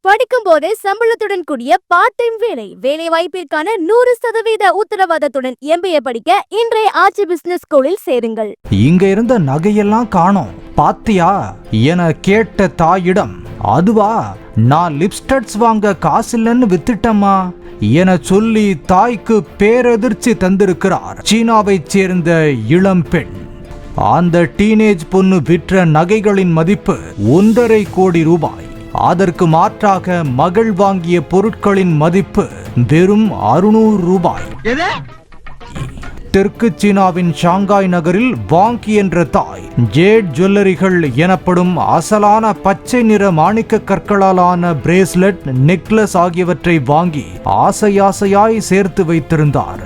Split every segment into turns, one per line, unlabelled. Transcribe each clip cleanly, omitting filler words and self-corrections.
படிக்கும் போதே சம்பளத்துடன் கூடிய பார்ட் டைம் வேலை வாய்ப்பிற்கான 100% உத்தரவாதத்துடன் MBA படிக்க இன்றைய ஆச்சி பிசினஸ் ஸ்கூலில் சேருங்கள்.
இங்க இருந்த நகையெல்லாம் காணோம் பாத்தியா என கேட்ட தாயிடம், அதுவா நான் லிப்ஸ்டட்ஸ் வாங்க காசில்லன்னு வித்துட்டம்மா என சொல்லி தாய்க்கு பேரதிர்ச்சி தந்திருக்கிறார் சீனாவைச் சேர்ந்த இளம் பெண். அந்த டீனேஜ் பொண்ணு விற்ற நகைகளின் மதிப்பு 1.5 கோடி ரூபாய். அதற்கு மாற்றாக மகள் வாங்கிய பொருட்களின் மதிப்பு வெறும் 600 ரூபாய். தெற்கு சீனாவின் ஷாங்காய் நகரில் வாங்கி என்ற தாய் ஜேட் ஜுவல்லரிகள் எனப்படும் அசலான பச்சை நிற மாணிக்க கற்களாலான பிரேஸ்லெட், நெக்லஸ் ஆகியவற்றை வாங்கி ஆசையாய் சேர்த்து வைத்திருந்தார்.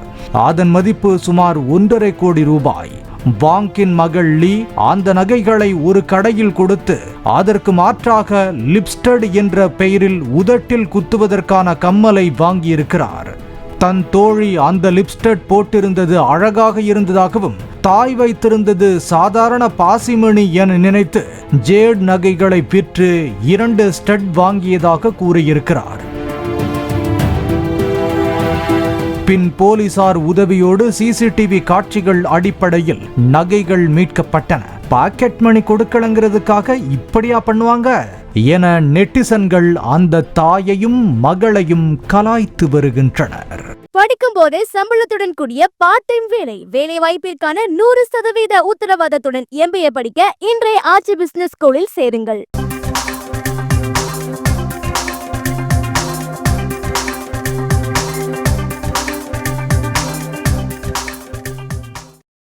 அதன் மதிப்பு சுமார் 1.5 கோடி ரூபாய். வாங்கின் மகள் லீ அந்த நகைகளை ஒரு கடையில் கொடுத்து அதற்கு மாற்றாக லிப்ஸ்டட் என்ற பெயரில் உதட்டில் குத்துவதற்கான கம்மலை வாங்கியிருக்கிறார். தன் தோழி அந்த லிப்ஸ்டட் போட்டிருந்தது அழகாக இருந்ததாகவும் தாய் வைத்திருந்தது சாதாரண பாசிமணி என நினைத்து ஜேட் நகைகளை விற்று 2 ஸ்டட் வாங்கியதாக கூறியிருக்கிறார். பின் போலீசார் உதவியோடு CCTV காட்சிகள் அடிப்படையில் நகைகள் மீட்கப்பட்டன. பாக்கெட் மணி கொடுக்கலங்கிறதுக்காக இப்படியா பண்ணுவாங்க என நெட்டிசன்கள் அந்த தாயையும் மகளையும் கலாய்த்து வருகின்றனர்.
படிக்கும் போதே சம்பளத்துடன் கூடிய பார்ட் டைம் வேலை வாய்ப்பிற்கான 100% உத்தரவாதத்துடன் MBA படிக்க இன்றைய ஆச்சி பிசினஸ் ஸ்கூலில் சேருங்கள்.